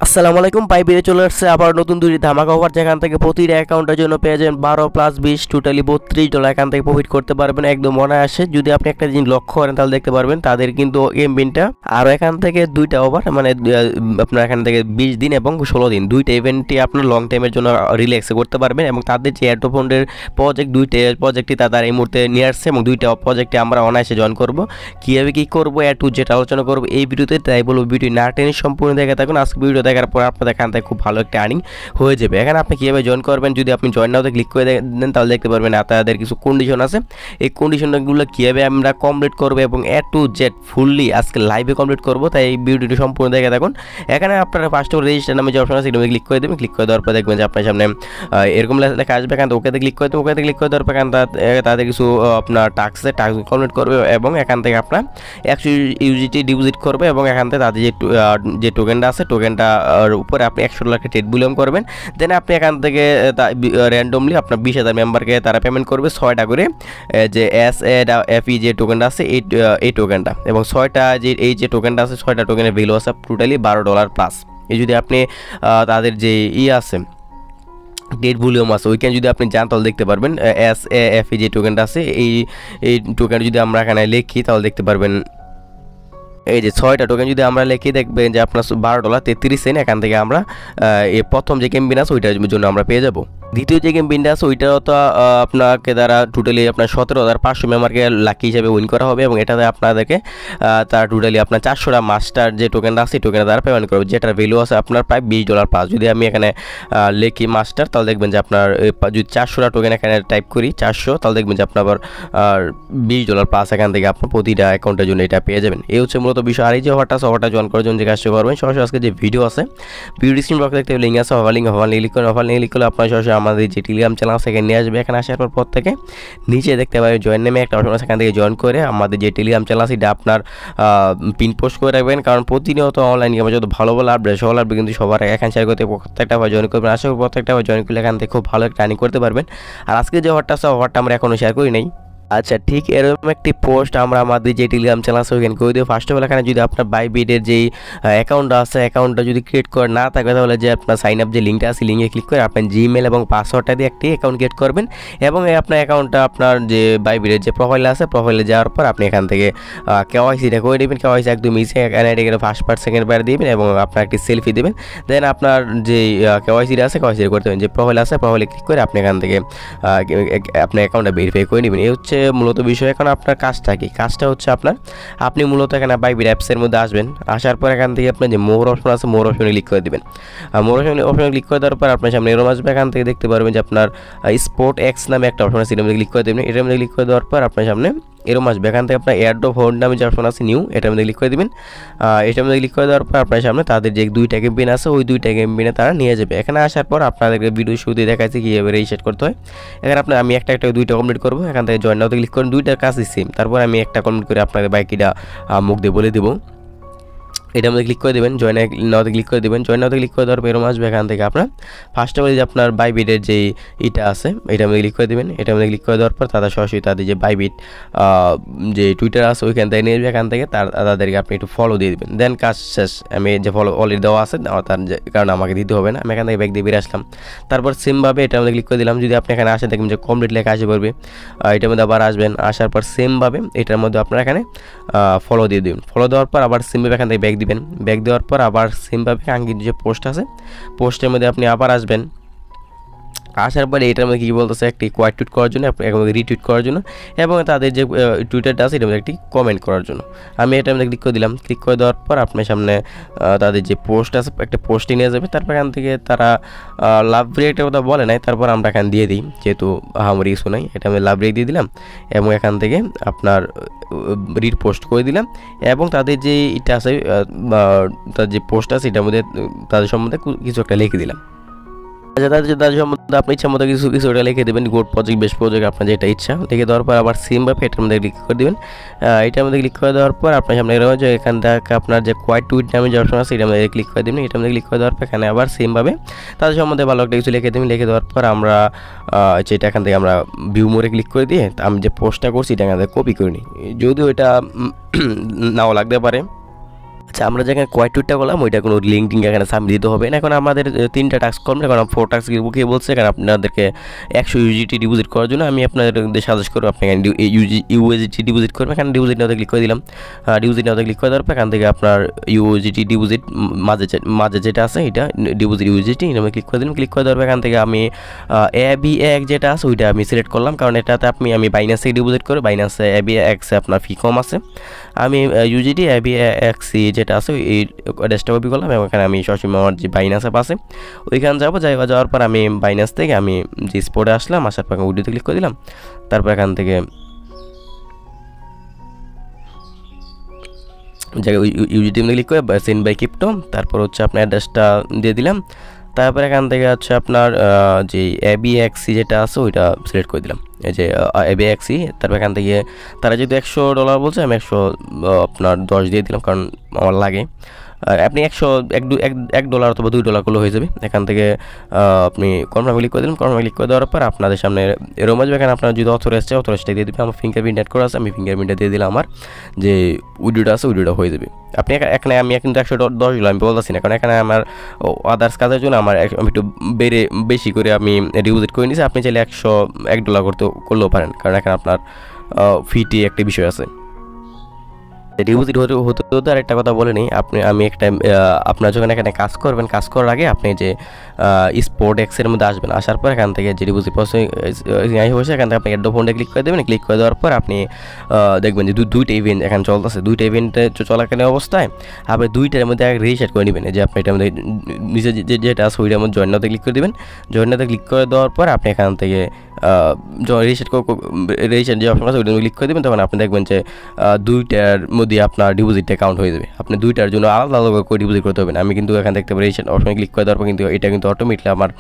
আসসালামু আলাইকুম। পাই বেড়ে চলে আসছে আবার নতুন দুটি ধামাকা অফার, যেখান থেকে প্রতিটা অ্যাকাউন্টের জন্য পেয়ে যাবেন 12+20 টোটালি $32 এখান থেকে প্রফিট করতে পারবেন একদম অনায়াসে। যদি আপনি একটা জিনিস লক্ষ্য করেন তাহলে দেখতে পারবেন তাদের কিন্তু গেমবিনটা আরও এখান থেকে দুইটা ওভার মানে আপনার এখান থেকে 20 দিন এবং 16 দিন দুইটা ইভেন্টই আপনার লং টাইমের জন্য রিল্যাক্সে করতে পারবেন। এবং তাদের যে অ্যাডোফন্ডের প্রজেক্ট দুইটা প্রজেক্টই তারা এই মুহূর্তে নিয়ে আসছে এবং দুইটা প্রজেক্টে আমরা অনায়াসে জয়েন করব। কীভাবে কী করবো টু যেটা আলোচনা করবো এই ভিডিওতে, তাই বলবো ভিডিও না টেনে সম্পূর্ণ দেখে থাকুন। আজকে ভিডিও দেখার পর আপনাদের এখান থেকে খুব ভালো একটা আর্নিং হয়ে যাবে। এখানে আপনি কীভাবে জয়েন করবেন, যদি আপনি জয়েন নাওতে ক্লিক করে দেন তাহলে দেখতে পারবেন আপনাদের কিছু কন্ডিশন আছে। এই কন্ডিশনগুলো কীভাবে আমরা কমপ্লিট করবো এবং টু জেড ফুললি আজকে লাইভে কমপ্লিট করবো, তাই এই ভিডিওটি সম্পূর্ণ দেখে থাকুন। এখানে আপনারা ফার্স্ট অফ রেজিস্টার নামে যে অপশন আছে সেটা ক্লিক করে দেবেন। ক্লিক করে দেওয়ার পর দেখবেন যে আপনার সামনে এরকম লেখা আসবে। এখান থেকে ওকেতে ক্লিক করে দেবেন। ওকেতে ক্লিক করে দেওয়ার পর এখান তাদের কিছু আপনার টাস্ক কমপ্লিট করবে এবং এখান থেকে আপনার 100 ইউজিটি ডিপোজিট করবে এবং এখান থেকে তাদের যে টোকেনটা আছে টোকেনটার উপরে আপনি $100 ট্রেড বুলিয়ন করবেন। দেন আপনি এখান থেকে র্যান্ডমলি আপনার 20,000 মেম্বারকে তারা পেমেন্ট করবে 6টা করে যে SAFE যে টোকেনটা আছে এই টোকেনটা, এবং 6টা যে টোকেনটা আছে 6টা টোকেনের ভ্যালু আছে টোটালি $12+। এই যদি আপনি তাদের যে আছে ডেট ভলিউম আছে ওইখানে যদি আপনি যান তাহলে দেখতে পারবেন SAFE যে টোকেনটা আছে এই টোকেনটা যদি আমরা এখানে লিখি তাহলে দেখতে পারবেন এই যে 6টা টোকেন যদি আমরা লিখি দেখবেন যে আপনার $12.33 এখান থেকে আমরা এই প্রথম যে গেমবিন আছে ওইটার জন্য আমরা পেয়ে যাব। দ্বিতীয় যে গেমবিনটা আছে ওইটাও তো আপনাকে দ্বারা টোটালি আপনার 17,500 মেম্বারকে লাকি হিসেবে উইন করা হবে এবং এটাতে আপনাদেরকে তার টোটালি আপনার 400টা মাস্টার যে টোকেনটা আছে এই টোকেনের দ্বারা পেমেন্ট করবে, যেটার ভ্যালু আছে আপনার প্রায় $20+। যদি আমি এখানে লিখি মাস্টার তাহলে দেখবেন যে আপনার যদি 400টা টোকেন এখানে টাইপ করি 400 তাহলে দেখবেন যে আপনার আবার $20+ এখান থেকে আপনার প্রতিটা অ্যাকাউন্টের জন্য এটা পেয়ে যাবেন। এই হচ্ছে মূলত বিষয়। আর এই যে অফারটা জয়েন করার জন্য যে কাজটা করবেন, সরাসরি আজকে যে ভিডিও আছে ভিডিও ডিসক্রিপশন বক্সে দেখতে লিঙ্ক আছে, অফার লিঙ্ক ক্লিক করেন। অফার লিঙ্ক ক্লিক করলে আপনার সরাসরি আমাদের যে টেলিগ্রাম চ্যানেল আছে এখানে নিয়ে আসবে। এখানে আসার পর থেকে নিচে দেখতে পাবেন জয়েন নামে একটা অপশন আছে, এখান থেকে জয়েন করে আমাদের যে টেলিগ্রাম চ্যানেল আছে এটা আপনার পিন পোস্ট করে রাখবেন, কারণ প্রতিনিয়ত অনলাইন গেমে যত ভালো ভালো আপডেট সকল আপডেট কিন্তু সবার এখানে শেয়ার করতে প্রত্যেকটা জয়েন করবেন। আশা করি প্রত্যেকটা জয়েন করলে এখান থেকে খুব ভালো একটা আর্নিং করতে পারবেন। আর আজকে যে অফারটা আছে অফারটা আমরা এখনও শেয়ার করি নাই। আচ্ছা, ঠিক এরকম একটি পোস্ট আমরা আমাদের যে টেলিগ্রাম চ্যানেল আছে ওইখানে করে দিই। ফার্স্ট অফ অল এখানে যদি আপনার বাইবিটের যেই অ্যাকাউন্টটা আছে অ্যাকাউন্টটা যদি ক্রিয়েট করে না থাকে তাহলে যে আপনার সাইন আপ যে লিঙ্কটা আছে লিঙ্কে ক্লিক করে আপনার জিমেল এবং পাসওয়ার্ডটা দিয়ে একটি অ্যাকাউন্ট ক্রিয়েট করবেন এবং আপনার অ্যাকাউন্টটা আপনার যে বাইবিটের যে প্রোফাইল আছে প্রোফাইলে যাওয়ার পর আপনি এখান থেকে কেওয়াইসিটা করে দেবেন। কেওয়াইসি একদম ইসে NID first part second part দিবেন এবং আপনার একটি সেলফি দেবেন। দেন আপনার যে কেওয়াইসিটা আছে কেওয়াইসি করতে দেবেন, যে প্রোফাইল আছে প্রোফাইলে ক্লিক করে আপনি এখান থেকে আপনার অ্যাকাউন্টটা ভেরিফাই করে নেবেন। এই হচ্ছে মূলত বিষয়। এখন আপনার কাজটা কি? কাজটা হচ্ছে আপনি মূলত এখানে বাইবিট অ্যাপসের মধ্যে আসবেন। আসার পর এখান থেকে আপনার যে মোর অপশন আছে মোর অপশনে ক্লিক করে দেবেন। মোর অপশনে ক্লিক করে দেওয়ার পর আপনার সামনে এরকম আসবে। এখান থেকে দেখতে পারবেন যে আপনার স্পোর্ট এক্স নামে একটা অপশন আছে, এটার মধ্যে ক্লিক করে দেবেন। এটার মধ্যে ক্লিক করে দেওয়ার পর আপনার সামনে এরকম আসবে। এখান থেকে আপনার এয়ারড্রপ হোল্ড নামে যে অপশন আছে নিউ, এটার মধ্যে ক্লিক করে দেবেন। এটার মধ্যে ক্লিক করে দেওয়ার পর আপনার সামনে তাদের যে 2টা গেমবিন আছে ওই 2টা গেমবিনে তারা নিয়ে যাবে। এখানে আসার পর আপনাদেরকে ভিডিও শুরুতে দেখাচ্ছি কীভাবে রেজিস্টার করতে হয়। এখানে আমি একটা 2টা কমপ্লিট করবো। এখান থেকে জয়েন নাওতে ক্লিক করুন, 2টার কাজই সেম। তারপর আমি একটা কমপ্লিট করে আপনাদের বাইকিটা মুখ দিয়ে বলে দেবো। এটার মধ্যে ক্লিক করে দেবেন, জয়েন নাওতে ক্লিক করে দেবেন। জয়েন নাওতে ক্লিক করে দেওয়ার পর এরকম আসবে। এখান থেকে আপনার ফার্স্ট অফ অল যে আপনার বাইবিটের যে এটা আছে এটার মধ্যে ক্লিক করে দেবেন। এটার মধ্যে ক্লিক করে দেওয়ার পর তারা সরাসরি তাদের যে বাইবিট যে টুইটার আছে ওইখান থেকে নিয়ে আসবে। এখান থেকে তাদেরকে আপনি একটু ফলো দিয়ে দেবেন। দেন কাজ শেষ। আমি যে ফলো অলরেডি দেওয়া আছে তার কারণে আমাকে দিতে হবে না, আমি এখান থেকে ব্যাক দিয়ে বেরিয়ে আসলাম। তারপর সেমভাবে এটার মধ্যে ক্লিক করে দিলাম। যদি আপনি এখানে আসেন দেখবেন যে কমপ্লিট লেখা আসে পড়বে, এটার মধ্যে আবার আসবেন। আসার পর সেমভাবে এটার মধ্যে আপনারা এখানে ফলো দিয়ে দেবেন। ফলো দেওয়ার পর আবার সেমভাবে এখান থেকে ব্যাক দিবেন। ব্যাক দেওয়ার পর আবার সেমভাবে আঙ্কিত যে পোস্ট আছে পোস্টের মধ্যে আপনি আবার আসবেন। আসার পরে এটার মধ্যে কী বলতেছে একটি কোয়াইট টুইট করার জন্য এবং রিটুইট করার জন্য এবং তাদের যে টুইটারটা আছে এটার মধ্যে একটি কমেন্ট করার জন্য। আমি এটার মধ্যে ক্লিক করে দিলাম। ক্লিক করে দেওয়ার পর আপনার সামনে তাদের যে পোস্ট আছে একটা পোস্টে নিয়ে যাবে। তারপর এখান থেকে তারা লাভ ব্রেকটার কথা বলে নাই, তারপর আমরা এখানে দিয়ে দিই যেহেতু আমার ইস্যু নাই। এটা আমি লাভ ব্রেক দিয়ে দিলাম এবং এখান থেকে আপনার রিপোস্ট করে দিলাম এবং তাদের যে এটা আছে তার যে পোস্ট আছে এটার মধ্যে তাদের সম্বন্ধে কিছু একটা লিখে দিলাম। আচ্ছা, তাদের সম্বন্ধে আপনি ইচ্ছা মতো কিছু ওটা লিখে দেবেন, গুড প্রজেক্ট বেস্ট প্রজেক্ট আপনার যেটা ইচ্ছা লিখে দেওয়ার পর আবার সেমভাবে এটার মধ্যে ক্লিক করে দেবেন। এটার মধ্যে ক্লিক করে দেওয়ার পর আপনার সামনে এরকম যে এখান থেকে আপনার যে কোয়াইট টুইট নামে যে অপশন আছে এটার মধ্যে ক্লিক করে দেবেন। এটার মধ্যে ক্লিক করে দেওয়ার পর এখানে আবার সেমভাবে তাদের সম্বন্ধে ভালো একটা কিছু লিখে দেবেন। লিখে দেওয়ার পর আমরা যেটা এখান থেকে আমরা ভিউ মোরে ক্লিক করে দিয়ে আমি যে পোস্টটা করছি এটা এখান থেকে কপি করে নিই, যদিও এটা নাও লাগতে পারে। আচ্ছা, আমরা যেখানে কোয়াইট টুইটটা করলাম ওইটা কোনো লিঙ্ক টিঙ্ক এখানে সাবমিট দিতে হবে না। এখন আমাদের 3টা টাস্ক করবেন। এখন 4 টাস্ক কে বলছে এখানে আপনাদেরকে 100 ইউজিটি ডিপোজিট করার জন্য আমি আপনাদের সাজেস্ট করবো আপনি এখানে ইউএসডিটি ডিপোজিট করবেন। এখানে ডিপোজিট নাওতে ক্লিক করে দিলাম। ডিপোজিট নাওতে ক্লিক করে দেওয়ার পর এখান থেকে আপনার ইউএসডিটি ডিপোজিট মাঝে যেটা আছে এটা ডিপোজিট ইউএসডিটি এর মধ্যে ক্লিক করে দিলাম। ক্লিক করে দেওয়ার পর এখান থেকে আমি ABX যেটা আছে ওইটা আমি সিলেক্ট করলাম, কারণ এটাতে আমি বাইন্যান্স থেকে ডিপোজিট করে বাইন্যান্সে ABX আপনার ফি কম আছে। আমি ইউজিটি ABX যেটা আছে এই অ্যাড্রেসটা কপি করলাম এবং এখানে আমি সবসময় আমার যে বাইন্যান্স অ্যাপ আছে ওইখানে যাওয়ার পর আমি বাইন্যান্স থেকে আমি যে স্পটে আসলাম, আসার পর উইডিওতে ক্লিক করে দিলাম। তারপর এখান থেকে জায়গায় ইউজিটি ক্লিক করে সেন্ড বাই ক্রিপ্টো, তারপর হচ্ছে আপনার অ্যাড্রেসটা দিয়ে দিলাম। তারপর এখান থেকে হচ্ছে আপনার যে ABX যেটা আছে ওইটা সিলেক্ট করে দিলাম, এই যে ABX। তারপর এখান থেকে তারা যেহেতু $100 বলছে আমি 110 দিয়ে দিলাম, কারণ আমার লাগে। আপনি $1 অথবা $2 করলে হয়ে যাবে। এখান থেকে আপনি কনফার্মে ক্লিক করে দিলাম। কনফার্মে ক্লিক করে দেওয়ার পর আপনাদের সামনে এরকম আসবে। এখানে আপনার যদি অথরাইজটা দিয়ে দেবে। আমার ফিঙ্গারপ্রিন্ট অ্যাড করা আছে, আমি ফিঙ্গারপ্রিন্টটা দিয়ে দিলাম। আমার যে উইডিওটা আছে উইডিওটা হয়ে যাবে। আপনি এখানে আমি কিন্তু $110 আমি বলতেছি না, কারণ এখানে আমার আদার্স কাজের জন্য আমি একটু বেশি করে আমি ডিপোজিট করে নিয়েছি। আপনি চাইলে $100 করলেও পারেন, কারণ এখানে আপনার ফিটি একটা বিষয় আছে। ডিপোজিট হতে আর একটা কথা বলে নিই, আমি একটা আপনার যখন এখানে কাজ করবেন, কাজ করার আগে আপনি যে স্পোর্ট এক্সের মধ্যে আসবেন। আসার পর এখান থেকে যে ডিপোজিট প্রসেস হয়েছে এখান থেকে আপনি অ্যাড ফোনটা ক্লিক করে দেবেন। ক্লিক করে দেওয়ার পর আপনি দেখবেন যে দুইটা ইভেন্ট এখানে চলতেছে। দুইটা ইভেন্টে চলাকালীন অবস্থায় আপনি দুইটার মধ্যে রেজিস্টার করে নেবেন। যে আপনি এটার মধ্যে নিচে যেটা আছে ওইটার মধ্যে জয়েন্টতে ক্লিক করে দেবেন। জয়েন্টতে ক্লিক করে দেওয়ার পর আপনি এখান থেকে রেজিস্টার যে অপশন আছে ওইটা ক্লিক করে দেবেন। তখন আপনি দেখবেন যে দুইটার মধ্যে আপনার ডিপোজিটটা কাউন্ট হয়ে যাবে। আপনি দুইটার জন্য আলাদা আলাদা করে ডিপোজিট করতে হবে না। আমি কিন্তু এখান থেকে রেজিস্টার অপশনে ক্লিক করে দেওয়ার পর কিন্তু এটা কিন্তু অটোমেটিকলি আমার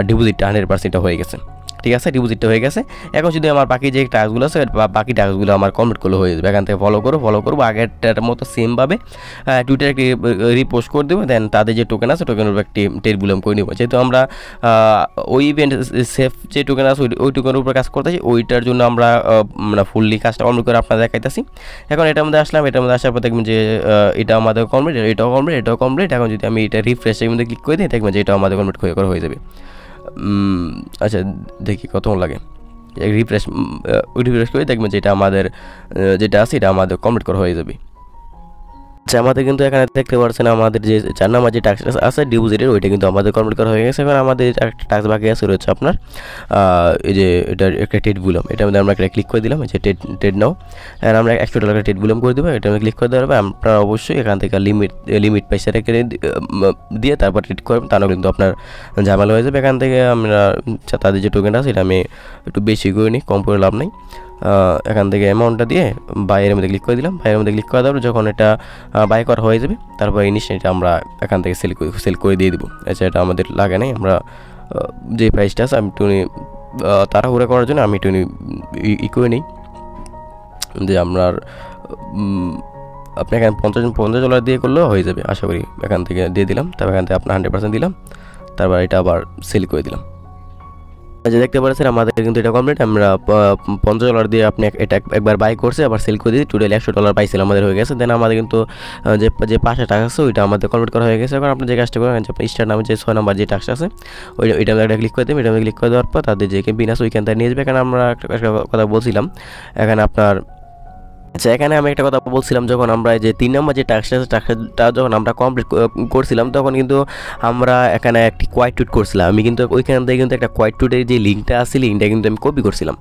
ডিপোজিটটা 100% হয়ে গেছে। ঠিক আছে, ডিপোজিটটা হয়ে গেছে। এখন যদি আমার বাকি যে টাস্কগুলো আছে বা বাকি টাস্কগুলো আমার কমপ্লিট করলে হয়ে যাবে। এখান থেকে ফলো করবো আগেরটার মতো সেমভাবে টুইটারে একটি রিপোস্ট করে দেবো। দেন তাদের যে টোকেন আছে টোকেনের উপর একটি টেলবুলাম করে নেবো। যেহেতু আমরা ওই ইভেন্ট সেফ যে টোকেন আছে ওই টোকেনের উপর কাজ করতেছি, ওইটার জন্য আমরা মানে ফুললি কাজটা কমপ্লিট করে আপনাদের দেখাইতেছি। এখন এটার মধ্যে আসলাম, এটার মধ্যে আসার পর দেখবেন যে এটা আমাদের কমপ্লিট, এটাও কমপ্লিট। এখন যদি আমি এটা রিফ্রেশের মধ্যে ক্লিক করে দিই দেখবেন যে এটাও আমাদের কমপ্লিট হয়ে যাবে। আচ্ছা, দেখি কতক্ষণ লাগে। রিফ্রেশ করে দেখবেন যে এটা আমাদের যেটা আছে এটা আমাদের কমপ্লিট করা হয়ে যাবে। আচ্ছা, আমাদের কিন্তু এখানে দেখতে পাচ্ছেন আমাদের যে 4 নম্বর যে টাস্ক আছে ডিপোজিটের ওইটা কিন্তু আমাদের কমপ্লিট করা হয়ে গেছে। এখন আমাদের একটা টাস্ক বাকি আছে রয়েছে আপনার এই যে এটা একটা টেলবুলাম। এটার মধ্যে আমরা একটা ক্লিক করে দিলাম, এই যে টেড নাও। আর আমরা $100 টেলবুলাম করে দেবো। এটা ক্লিক করে দেওয়ার পর আপনারা অবশ্যই এখান থেকে লিমিট পয়সা রেখে দিয়ে তারপর ট্রেড করবেন, তাহলে কিন্তু আপনার ঝামেলা হয়ে যাবে। এখান থেকে আমরা তাদের যে টোকেন আছে এটা আমি একটু বেশি করে নিই, কম করে লাভ নেই। এখান থেকে অ্যামাউন্টটা দিয়ে বাইরের মধ্যে ক্লিক করে দিলাম। বাইরের মধ্যে ক্লিক করে দেওয়ার যখন এটা বাই করা হয়ে যাবে তারপর এটা আমরা এখান থেকে সেল করে দিয়ে দেবো। আচ্ছা, এটা আমাদের লাগে নাই। আমরা যে প্রাইসটা আছে আমি একটু তাড়াহুড়া করার জন্য আমি একটু ই করে নিই যে আপনার আপনি এখানে $50 দিয়ে করলেও হয়ে যাবে আশা করি। এখান থেকে দিয়ে দিলাম, তারপর এখান থেকে আপনার 100% দিলাম, তারপর এটা আবার সেল করে দিলাম। যে দেখতে পাচ্ছেন আমাদের কিন্তু এটা কমপ্লিট। আমরা $50 দিয়ে আপনি এটা একবার বাই করছে আবার সেল করে দিই, টোটাল $100 পাইছিল আমাদের হয়ে গেছে। দেন আমাদের কিন্তু যে 500 টাকা আছে ওইটা আমাদের কমপ্লিট করা হয়ে গেছে। এখন আপনি যে কাজটা করেন স্টার নামে যে 6 নম্বর যে টাস্ক আছে এটা একটা ক্লিক করে দেবেন। এটা ক্লিক করে দেওয়ার পর তাদের যে ক্যাম্পেইন আছে ওইখান থেকে নিয়ে যাবে। এখানে আমরা একটা কথা বলছিলাম, এখানে আপনার আচ্ছা, এখানে আমি একটা কথা বলছিলাম, যখন আমরা যে 3 নম্বর যে টাস্কটা যখন আমরা কমপ্লিট করছিলাম তখন কিন্তু আমরা এখানে একটি কোয়াইট টুইট করছিলাম। আমি কিন্তু ওইখান থেকে কিন্তু একটা কোয়াইট টুইটের যে লিঙ্কটা আছে লিঙ্কটা কিন্তু আমি কপি করছিলাম।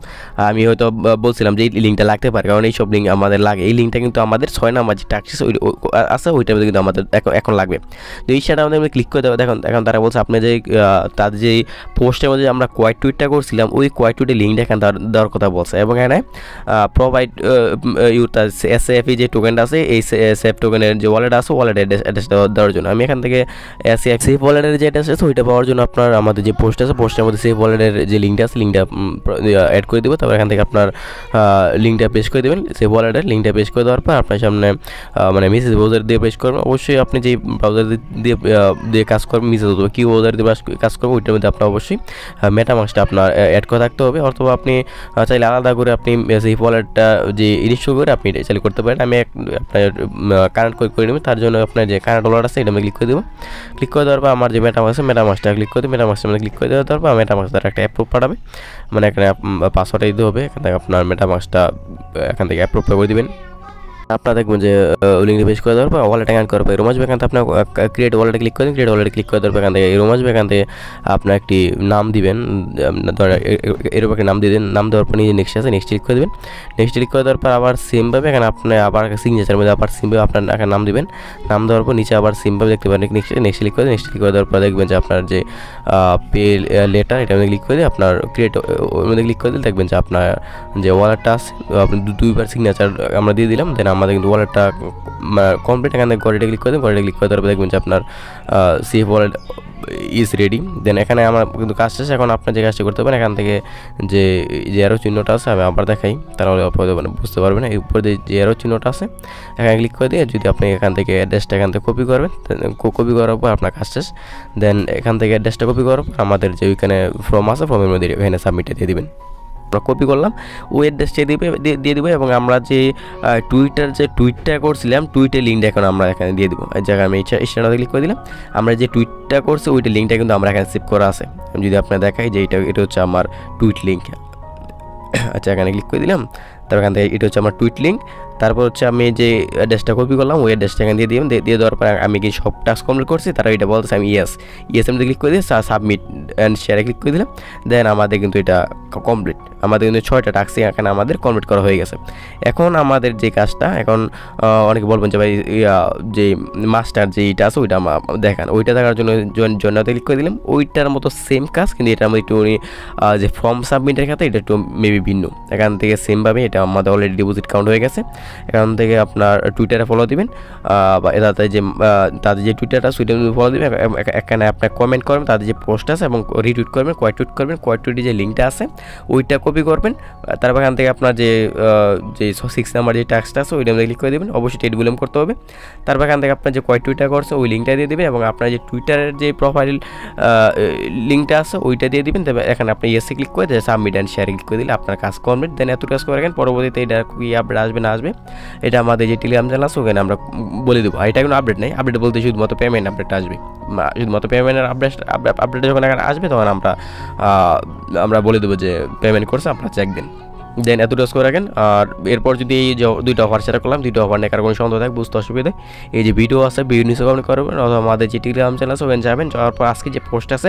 আমি হয়তো বলছিলাম যে এই লিঙ্কটা লাগতে পারে, কারণ এইসব লিঙ্ক আমাদের লাগে। এই লিঙ্কটা কিন্তু আমাদের 6 নম্বর যে টাস্ক আছে ওইটার মধ্যে কিন্তু আমাদের এখন লাগবে। তো এই সেটা আমাদের ক্লিক করে দেবো। এখন তারা বলছে আপনি যে তাদের যে পোস্টের মধ্যে আমরা কোয়াইট টুইটটা করছিলাম ওই কোয়াইট টুইটের লিঙ্কটা এখানে দেওয়ার কথা বলছে। এবং এখানে প্রোভাইড তার SAF যে টোকেনটা আছে এই SAF টোকেনের যে ওয়ালেট আছে ওয়ালেটের অ্যাড্রেস দেওয়ার জন্য আমি এখান থেকে SAF সেফ ওয়ালেটের যে অ্যাড্রেস আছে ওইটা পাওয়ার জন্য আপনার আমাদের যে পোস্ট আছে পোস্টের মধ্যে সেফ ওয়ালেটের যে লিঙ্কটা আছে লিঙ্কটা অ্যাড করে দেবো। তারপর এখান থেকে আপনার লিঙ্কটা পেস্ট করে দেবেন। সেফ ওয়ালেটের লিঙ্কটা পেস্ট করে দেওয়ার পর আপনার সামনে মানে মেসেজ ব্রাউজার দিয়ে পেস্ট করবেন। অবশ্যই আপনি যেই ব্রাউজার দিয়ে কাজ করবেন মেসেজ অথবা কি ব্রাউজার দিয়ে কাজ করবেন ওইটার মধ্যে আপনার অবশ্যই মেটামাস্কটা আপনার অ্যাড করে থাকতে হবে। অথবা আপনি চাইলে আলাদা করে আপনি সেফ ওয়ালেটটা যে ইনস্টল করে আপনি এটা চালু করতে পারেন। আমি আপনার কানেক্ট করে নেবেন, তার জন্য আপনার যে কানেক্ট ওয়ালেট আছে এটা আমি ক্লিক করে দেবো। ক্লিক করে দেওয়ার পর আমার যে মেটামাস্ক আছে মেটামাস্কটা ক্লিক করে দেবো। মেটামাস্কটা মানে ক্লিক করে দেওয়ার পর মেটামাস্ক দ্বারা একটা অ্যাপ্রুভ পাঠাবে, মানে এখানে পাসওয়ার্ডটা দিতে হবে। এখান থেকে আপনার মেটামাস্কটা এখান থেকে অ্যাপ্রুভ করে দেবেন। আপনারা দেখবেন যে লিঙ্কটা পেজ করে দেওয়ার পর ওয়ালেট অ্যাকাউন্ট করার পর এরকম আসবে। এখান থেকে আপনার ক্রিয়েট ওয়ালেটে ক্লিক করে দিন। ক্রিয়েট ওয়ালেটে ক্লিক করে দেওয়ার পর এখান থেকে এরকম আসবে। এখান থেকে আপনার একটি নাম দিবেন, এরকম একটা নাম দিয়ে দিন। নাম দেওয়ার পর নিজে নেক্সট আছে, নেক্সট ক্লিক করে দেবেন। নেক্সট ক্লিক করে দেওয়ার পর আবার সেম ভাবে এখানে আপনি আবার সিগনেচারের মধ্যে আবার সিম ভাবে আপনার এখানে নাম দিবেন। নাম দেওয়ার পর নিচে আবার সিম ভাবে দেখতে পারেন নেক্সট ক্লিক করে নেক্সট ক্লিক করে দেওয়ার পর দেখবেন যে আপনার যে পে লেটার এটা মধ্যে ক্লিক করে দিয়ে আপনার ক্রিয়েট ওর মধ্যে ক্লিক করে দিলে দেখবেন যে আপনার যে ওয়ালেটটা আছে আপনি দুইবার সিগনেচার আমরা দিয়ে দিলাম। দেন আমাদের কিন্তু ওয়ালেটটা কমপ্লিট। এখান থেকে কোয়ালিটি ক্লিক করে দেন। কোয়ালিটি ক্লিক করে দেওয়ার পর দেখবেন যে আপনার সেফ ওয়ালেট ইজ রেডি। দেন এখানে আমার কিন্তু কাজ শেষ। এখন আপনার যে কাজটি করতে পারেন এখান থেকে যে এরো চিহ্নটা আছে আমি আবার দেখাই, তাহলে মানে বুঝতে পারবেন। এই উপরে যে এরো চিহ্নটা আছে এখানে ক্লিক করে দিয়ে যদি আপনি এখান থেকে অ্যাড্রেসটা এখান থেকে কপি করবেন, কপি করার পর আপনার কাজ শেষ। দেন এখান থেকে অ্যাড্রেসটা কপি করার পর আমাদের যে ওইখানে ফর্ম আছে ফর্মের মধ্যে এখানে সাবমিটে দিয়ে দিবেন। আমরা কপি করলাম, ওই অ্যাড্রেসটা দিয়ে দিব এবং আমরা যে টুইটার যে টুইটটা করছিলাম টুইটের লিঙ্কটা এখন আমরা এখানে দিয়ে দিব। এই জায়গায় আমি স্ট্যাটাসে ক্লিক করে দিলাম। আমরা যে টুইটটা করছি ওইটার লিঙ্কটা কিন্তু আমরা এখানে সেভ করা আছে। আমি যদি আপনার দেখাই যে এটা হচ্ছে আমার টুইট লিঙ্ক। আচ্ছা এখানে ক্লিক করে দিলাম। তারপর এখান থেকে এটা হচ্ছে আমার টুইট লিঙ্ক। তারপর হচ্ছে আমি যে অ্যাড্রেসটা কপি করলাম ওই অ্যাড্রেসটা এখানে দিয়ে দিলাম। দিয়ে দেওয়ার পর আমি কি সব টাস্ক কমপ্লিট করছি তারা এটা বলতেছে আমি ইয়েস আমি ক্লিক করে দিয়ে সাবমিট অ্যান্ড শেয়ারে ক্লিক করে দিলাম। দেন আমাদের কিন্তু এটা কমপ্লিট। আমাদের কিন্তু 6টা টাস্ক এখানে আমাদের কমপ্লিট করা হয়ে গেছে। এখন আমাদের যে কাজটা এখন অনেকে বলবেন যে ভাই যে মাস্টার যে এটা আছে ওইটা দেখান, ওইটা দেখার জন্য জয়েনতে ক্লিক করে দিলাম। ওইটার মতো সেম কাজ কিন্তু এটার মধ্যে একটু যে ফর্ম সাবমিটের ক্ষেত্রে এটা একটু মেবি ভিন্ন। এখান থেকে সেমভাবে এটা আমাদের অলরেডি ডিপোজিট কাউন্ট হয়ে গেছে। এখান থেকে আপনার টুইটারে ফলো দিবেন বা তাদের যে টুইটারটা সুইটা ফলো দিবেন। এখানে আপনার কমেন্ট করবেন তাদের যে পোস্ট আছে এবং রিটুইট করবেন, কোয়াইট টুইট করবেন। কোয়াইট টুইটে যে লিঙ্কটা আছে ওইটা কপি করবেন। তারপর এখান থেকে আপনার যে 6 নাম্বার যে টাস্কটা আছে ওইটা ক্লিক করে দেবেন। অবশ্যই টেটগুলো করতে হবে। তারপর এখান থেকে আপনার যে কোয়াইট টুইটটা করছে ওই লিঙ্কটা দিয়ে দেবেন এবং আপনার যে টুইটারের যে প্রোফাইল লিঙ্কটা আছে ওইটা দিয়ে দেবেন। তবে এখানে আপনি ইয়েসে ক্লিক করে সাবমিট অ্যান্ড শেয়ারে ক্লিক করে দিলে আপনার কাজ কমপ্লিট। দেন এত কাজ করে রাখেন, পরবর্তীতে এটা কি আপডেট আসবে না আসবে এটা আমাদের যে টেলিগ্রাম চ্যানেল আছে ওখানে আমরা বলে দেবো। এটা কোনো আপডেট নেই, আপডেট বলতে শুধুমাত্র পেমেন্ট আপডেটটা আসবে। শুধুমাত্র পেমেন্টের আপডেটটা যখন এখানে আসবে তখন আমরা বলে দেবো যে পেমেন্ট করছে আপনারা চেক দিন। দেন এত ডজ করে রাখেন। আর এরপর যদি এই যে 2টা অফার শেয়ার করলাম 2টা অফার নিয়ে কারো কোনো সন্দেহ থাকে বুঝতে অসুবিধা এই যে ভিডিও আছে ভিডিও নিচে কমেন্ট করবেন অথবা আমাদের যে টেলিগ্রাম চ্যানেল আছে ওখানে যাবেন। যাওয়ার পর আজকে যে পোস্ট আছে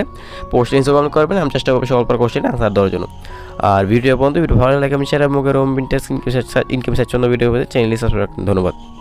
পোস্ট নিচে কমেন্ট করবেন। আমি চেষ্টা করবো অল্প কোশ্চেন আনসার দেওয়ার জন্য। আর ভিডিও পর্যন্ত ভিডিও ভালো লাগে আমি শেয়ার মুখের ইনকাম সার্চ জন্য ভিডিও চ্যানেল সাবস্ক্রাইব। ধন্যবাদ।